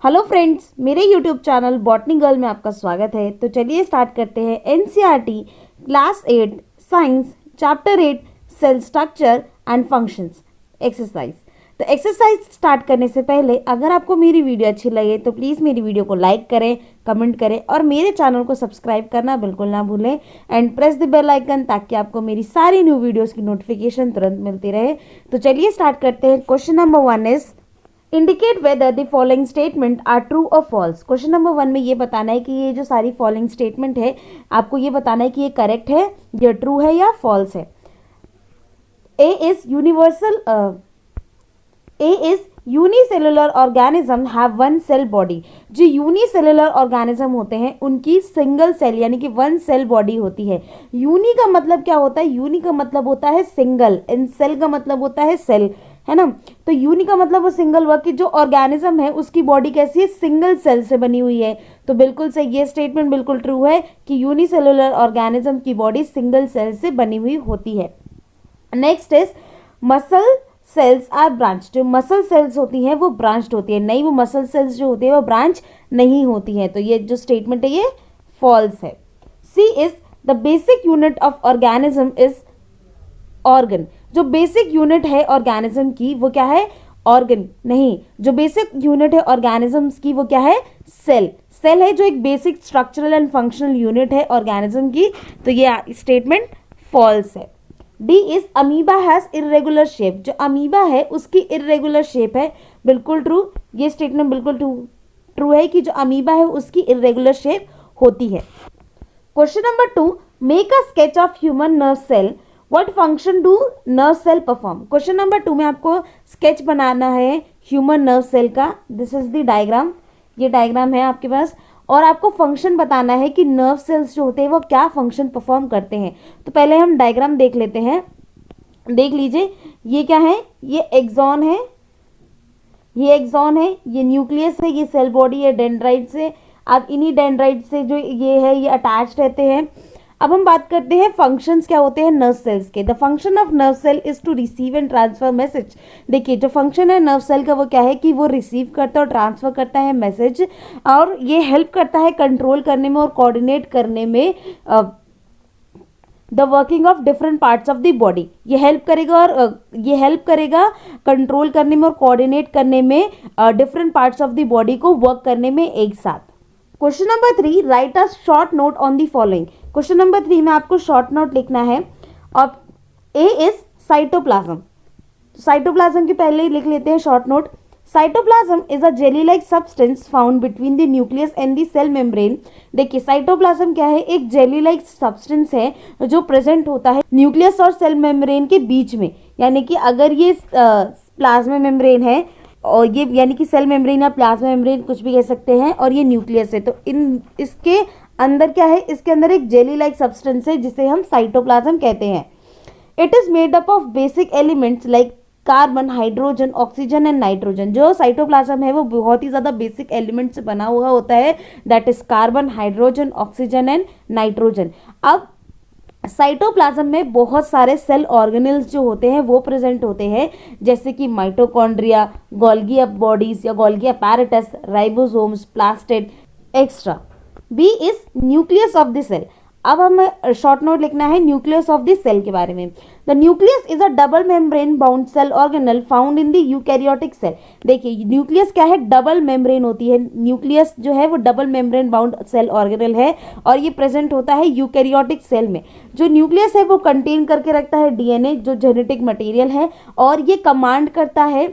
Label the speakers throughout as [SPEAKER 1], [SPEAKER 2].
[SPEAKER 1] Hello friends, मेरे YouTube channel botany girl में आपका स्वागत है। तो चलिए स्टार्ट करते हैं NCERT class 8 science chapter 8 cell structure and functions exercise. तो एक्सरसाइज स्टार्ट करने से पहले अगर आपको मेरी वीडियो अच्छी लगे तो प्लीज़ मेरी वीडियो को लाइक करें, कमेंट करें और मेरे चैनल को सब्सक्राइब करना बिल्कुल ना भूलें and press the bell icon ताकि आपको मेरी सारी न्यू वीडियोज़ की नोटिफिकेशन तुरंत मिलती रहे। तो चलिए स्टार्ट करते हैं। Question number 1 is indicate whether the following statement are true और फॉल्स। क्वेश्चन नंबर 1 में ये बताना है कि ये जो सारी फॉलोइंग स्टेटमेंट है आपको ये बताना है कि ये करेक्ट है, ये ट्रू है या फॉल्स है। A is unicellular organism have one cell body. जो यूनिसेलुलर ऑर्गेनिज्म होते हैं उनकी सिंगल सेल यानी कि वन सेल बॉडी होती है। यूनि का मतलब क्या होता है? यूनि का मतलब होता है सिंगल, इन सेल का मतलब होता है सेल, है ना। तो यूनि का मतलब वो सिंगल हुआ कि जो ऑर्गेनिज्म है उसकी बॉडी कैसी है? सिंगल सेल से बनी हुई है। तो बिल्कुल सही, ये स्टेटमेंट बिल्कुल ट्रू है कि यूनिसेलुलर ऑर्गेनिज्म की बॉडी सिंगल सेल से बनी हुई होती है। Next is muscle cells are branch. जो मसल सेल्स होती हैं वो ब्रांच्ड होती है, नहीं वो मसल सेल्स जो होती है वो ब्रांच नहीं होती हैं। तो ये जो स्टेटमेंट है ये फॉल्स है। C is the basic unit of organism is organ. जो बेसिक यूनिट है ऑर्गेनिज्म की वो क्या है? ऑर्गन नहीं, जो बेसिक यूनिट है ऑर्गेनिजम्स की वो क्या है? सेल। सेल है जो एक basic structural and functional unit है ऑर्गेनिज्म की। तो ये स्टेटमेंट फॉल्स है। D is amoeba has irregular shape. जो अमीबा है उसकी इरेगुलर शेप है, बिल्कुल ट्रू। ये स्टेटमेंट बिल्कुल ट्रू है कि जो अमीबा है उसकी इरेगुलर शेप होती है। Question number 2, make a sketch of human nerve cell, what function do nerve cell perform. Question number 2 में आपको स्केच बनाना है ह्यूमन नर्व सेल का। दिस इज द डायग्राम, ये डायग्राम है आपके पास, और आपको फंक्शन बताना है कि नर्व सेल्स जो होते हैं वो क्या फंक्शन परफॉर्म करते हैं। तो पहले हम डायग्राम देख लेते हैं। देख लीजिए, ये क्या है? ये एक्सॉन है, ये एक्सॉन है, ये न्यूक्लियस है, ये सेल बॉडी है डेंड्राइट से। अब इन्हीं डेंड्राइट से जो ये है ये अटैच रहते हैं। अब हम बात करते हैं फंक्शंस क्या होते हैं नर्व सेल्स के। The function of nerve cell is to receive and transfer message. देखिए, जो फंक्शन है नर्व सेल का वो क्या है कि वो रिसीव करता है और ट्रांसफर करता है मैसेज, और ये हेल्प करता है कंट्रोल करने में और कोऑर्डिनेट करने में the working of different parts of the body. ये हेल्प करेगा, और ये हेल्प करेगा कंट्रोल करने में और कोऑर्डिनेट करने में different parts of the body को वर्क करने में एक साथ। Question number 3, right a short note on the following. Question number 3 में आपको शॉर्ट नोट लिखना है। और ए इज साइटोप्लाज्म। साइटोप्लाज्म के पहले ही लिख लेते हैं short note. Cytoplasm is a jelly like substance found between the nucleus and the cell membrane. देखिए, साइटोप्लाज्म क्या है? एक जेली लाइक सब्सटेंस है जो प्रेजेंट होता है न्यूक्लियस और सेल मेम्ब्रेन के बीच में। यानी कि अगर ये प्लाज्मा मेम्ब्रेन है और ये यानी कि सेल मेम्ब्रेन या प्लाज्मा मेम्ब्रेन कुछ भी कह सकते हैं, और ये न्यूक्लियस है, तो इन इसके अंदर क्या है? इसके अंदर एक जेली लाइक सब्सटेंस है जिसे हम साइटोप्लाज्म कहते हैं। It is made up of basic elements like carbon, hydrogen, oxygen and nitrogen. जो साइटोप्लाज्म है वो बहुत ही ज़्यादा बेसिक एलिमेंट से बना हुआ होता है, that is carbon, hydrogen, oxygen and nitrogen. अब साइटोप्लाज्म में बहुत सारे सेल ऑर्गेनेल्स जो होते हैं वो प्रेजेंट होते हैं, जैसे कि माइटोकॉन्ड्रिया, गोल्गी बॉडीज या Golgi apparatus, ribosomes, plastid extra. B is nucleus of the cell. अब हमें शॉर्ट नोट लिखना है न्यूक्लियस ऑफ द सेल के बारे में। The nucleus is a double membrane bound cell organelle found in the eukaryotic cell. देखिए, nucleus क्या है? डबल मेम्ब्रेन होती है। न्यूक्लियस जो है वो double membrane bound cell organelle है और ये प्रेजेंट होता है यूकैरियोटिक सेल में। जो न्यूक्लियस है वो कंटेन करके रखता है डीएनए, जो जेनेटिक मटेरियल है, और ये कमांड करता है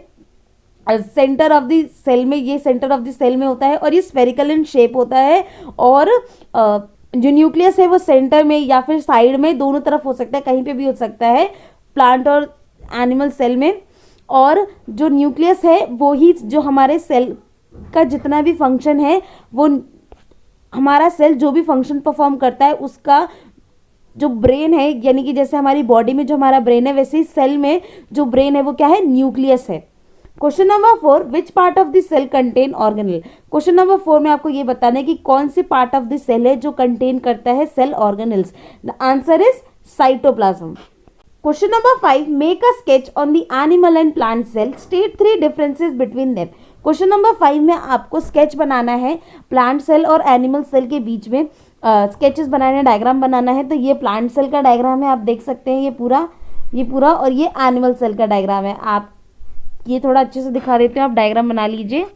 [SPEAKER 1] सेंटर ऑफ द सेल में। ये सेंटर ऑफ द सेल में होता है और ये स्फेरिकल इन शेप होता है। और जो न्यूक्लियस है वो सेंटर में या फिर साइड में, दोनों तरफ हो सकता है, कहीं पे भी हो सकता है, प्लांट और एनिमल सेल में। और जो न्यूक्लियस है वो ही जो हमारे सेल का जितना भी फंक्शन है, वो हमारा सेल जो भी फंक्शन परफॉर्म करता है उसका जो ब्रेन है, यानी कि जैसे हमारी बॉडी में जो हमारा ब्रेन है वैसे ही सेल में जो ब्रेन है वो क्या है? न्यूक्लियस है। Question number 4, which part of the cell contain organelle. Question number 4 में आपको ये बताना है कि कौन से पार्ट ऑफ द सेल है जो कंटेन करता है cell organelles. The answer is cytoplasm. Question number 5, make a sketch on the animal and plant cell, state 3 differences between them. Question number 5 में आपको स्केच बनाना है प्लांट सेल और animal cell के बीच में, स्केचेस बनाने, डायग्राम बनाना है। तो ये प्लांट सेल का डायग्राम है, आप देख सकते हैं ये पूरा, और ये एनिमल सेल का डायग्राम है। आप ये थोड़ा अच्छे से दिखा देते हैं, आप डायग्राम बना लीजिए।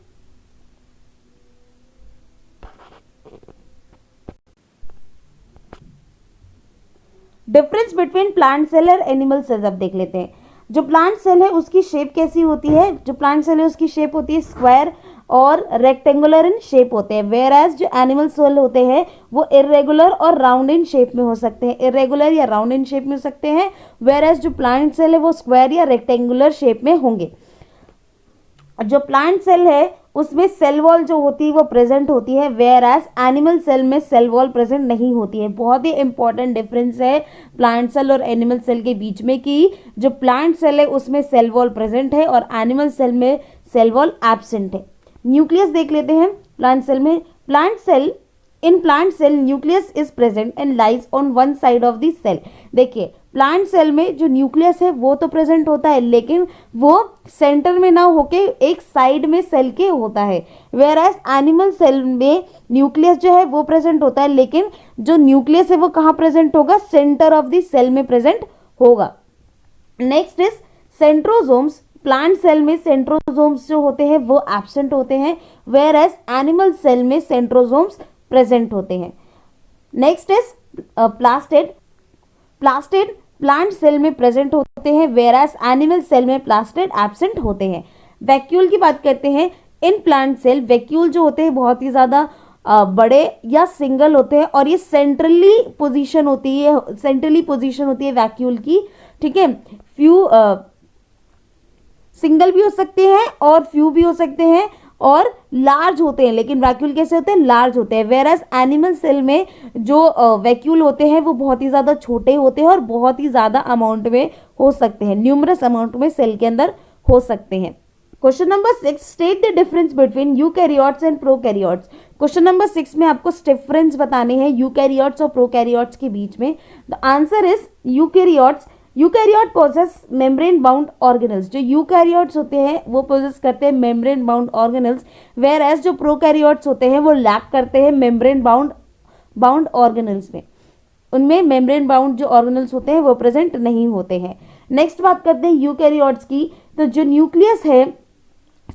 [SPEAKER 1] डिफरेंस बिटवीन प्लांट सेल और एनिमल सेल्स अब देख लेते हैं। जो प्लांट सेल है उसकी शेप कैसी होती है, जो प्लांट सेल है उसकी शेप होती है स्क्वायर और रेक्टेंगुलर इन शेप होते हैं, वेयर एज जो एनिमल सेल होते हैं वो इरेगुलर और राउंड इन शेप में हो सकते हैं, इरेगुलर या राउंड इन शेप में हो सकते हैं, वेयर एज जो प्लांट सेल है वो स्क्वायर या रेक्टेंगुलर शेप में होंगे। जो प्लांट सेल है उसमें सेल वॉल जो होती है वो प्रेजेंट होती है, वेयर एज एनिमल सेल में सेल वॉल प्रेजेंट नहीं होती है। बहुत ही इंपॉर्टेंट डिफरेंस है प्लांट सेल और एनिमल सेल के बीच में कि जो प्लांट सेल है उसमें सेल वॉल प्रेजेंट है और एनिमल सेल में सेल वॉल एब्सेंट है। न्यूक्लियस देख लेते हैं प्लांट सेल में। In plant cell nucleus is present and lies on one side of the cell. देखिए प्लांट सेल में जो न्यूक्लियस है वो तो प्रेजेंट होता है, लेकिन वो सेंटर में ना होके एक साइड में सेल के होता है, वेयर एज एनिमल सेल में न्यूक्लियस जो है वो प्रेजेंट होता है, लेकिन जो न्यूक्लियस है वो कहाँ प्रेजेंट होगा, सेंटर ऑफ द सेल में प्रेजेंट होगा। Next is centrosomes. Plant cell में सेंट्रोसोम्स जो होते हैं वो एब्सेंट होते हैं, वेयर एज एनिमल सेल में सेंट्रोसोम्स प्रेजेंट होते हैं। Next is plastid. Plastid plant cell में प्रेजेंट होते हैं, वेयर एज एनिमल सेल में प्लास्टिड एब्सेंट होते हैं। वैक्यूल की बात करते हैं। इन प्लांट सेल वैक्यूल जो होते हैं बहुत ही ज़्यादा बड़े या सिंगल होते हैं और ये सेंट्रली पोजीशन होती है वैक्यूल की, ठीक है। फ्यू सिंगल भी हो सकते हैं और फ्यू भी हो सकते हैं और लार्ज होते हैं, लेकिन वैक्यूल कैसे होते हैं, लार्ज होते हैं। वेयर एज एनिमल सेल में जो वैक्यूल होते हैं वो बहुत ही ज़्यादा छोटे होते हैं और बहुत ही ज़्यादा अमाउंट में हो सकते हैं, न्यूमरस अमाउंट में सेल के अंदर हो सकते हैं। Question number 6, state the difference between eukaryotes and prokaryotes. Question number 6 में आपको डिफरेंस बताने हैं यूकैरियोट्स और प्रोकैरियोट्स के बीच में। The answer is eukaryote possess membrane bound organelles. जो यूकैरियोट्स होते हैं वो पोजेस करते हैं membrane bound organelles, whereas जो प्रोकैरियोट्स होते हैं वो लैक करते हैं मेम्ब्रेन बाउंड ऑर्गेनल्स में। उनमें मेम्ब्रेन बाउंड जो ऑर्गेनल्स होते हैं वो प्रेजेंट नहीं होते हैं। नेक्स्ट बात करते हैं यूकैरियोट्स की। तो जो न्यूक्लियस है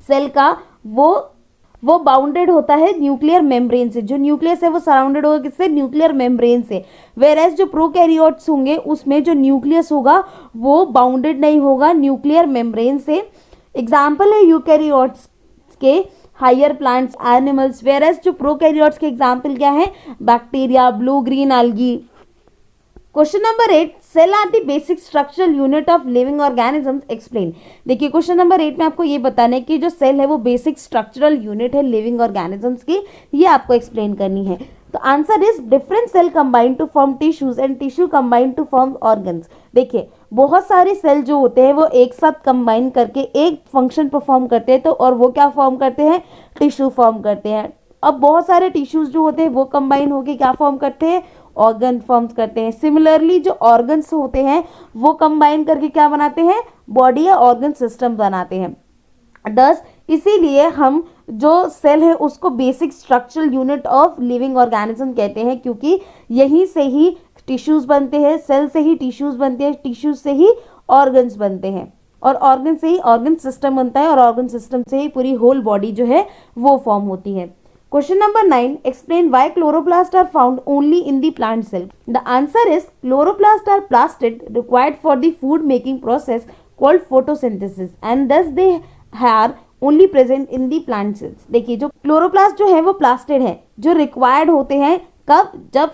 [SPEAKER 1] सेल का वो बाउंडेड होता है न्यूक्लियर मेम्ब्रेन से। जो न्यूक्लियस है वो सराउंडेड होगा किससे, न्यूक्लियर मेम्ब्रेन से। वेयर एज जो प्रोकैरियोट्स होंगे उसमें जो न्यूक्लियस होगा वो बाउंडेड नहीं होगा न्यूक्लियर मेम्ब्रेन से। एग्जाम्पल है यूकैरियोट्स के higher plants, animals, whereas जो प्रोकैरियोट्स के एग्जाम्पल क्या है, bacteria, blue green algae। Question number 8, cell are the basic structural unit of living organisms, explain. देखिए क्वेश्चन नंबर 8 में आपको ये बताना है कि जो सेल है वो बेसिक स्ट्रक्चरल यूनिट है लिविंग ऑर्गेनिजम्स की, ये आपको एक्सप्लेन करनी है। तो answer is different cell combine to form tissues and tissue combine to form organs. देखिए बहुत सारे सेल जो होते हैं वो एक साथ कंबाइन करके एक फंक्शन परफॉर्म करते हैं, तो और वो क्या फॉर्म करते हैं, टिश्यू फॉर्म करते हैं। अब बहुत सारे टिश्यूज जो होते हैं वो कंबाइन होके क्या फॉर्म करते हैं, ऑर्गन फॉर्म्स करते हैं। सिमिलरली जो ऑर्गन्स होते हैं वो कंबाइन करके क्या बनाते हैं, बॉडी या ऑर्गन सिस्टम बनाते हैं। दस इसीलिए हम जो सेल है उसको basic structural unit of living organism कहते हैं, क्योंकि यहीं से ही टिश्यूज बनते हैं, सेल से ही टिश्यूज बनते हैं, टिश्यूज से ही ऑर्गन्स बनते हैं और ऑर्गन से ही ऑर्गन सिस्टम बनता है और ऑर्गन सिस्टम से ही पूरी होल बॉडी जो है वो फॉर्म होती है। Question number 9, explain why chloroplasts are found only in the plant cell. The answer is chloroplasts are plastid required for the food making process called photosynthesis and thus they are only present in the plant cells. देखिए जो chloroplast जो है वो plastid है, जो required होते हैं कब, जब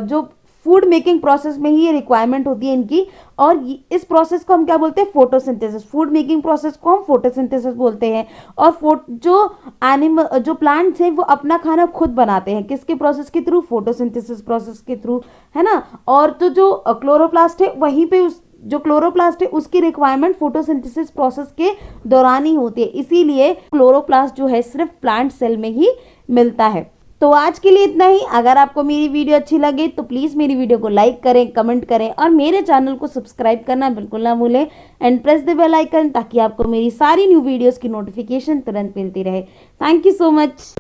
[SPEAKER 1] जो फूड मेकिंग प्रोसेस में ही ये रिक्वायरमेंट होती है इनकी, और इस प्रोसेस को हम क्या बोलते हैं, फोटोसिंथेसिस। फूड मेकिंग प्रोसेस को हम फोटोसिंथेसिस बोलते हैं। और जो प्लांट्स हैं वो अपना खाना खुद बनाते हैं, किसके प्रोसेस के थ्रू, फोटोसिंथेसिस प्रोसेस के थ्रू, है ना। और तो जो क्लोरोप्लास्ट है वहीं पे जो क्लोरोप्लास्ट है उसकी रिक्वायरमेंट फोटोसिंथेसिस प्रोसेस के दौरान ही होती है, इसीलिए क्लोरोप्लास्ट जो है सिर्फ प्लांट सेल में ही मिलता है। तो आज के लिए इतना ही। अगर आपको मेरी वीडियो अच्छी लगे तो प्लीज़ मेरी वीडियो को लाइक करें, कमेंट करें और मेरे चैनल को सब्सक्राइब करना बिल्कुल ना भूलें and press the bell icon, ताकि आपको मेरी सारी न्यू वीडियोस की नोटिफिकेशन तुरंत मिलती रहे। Thank you so much.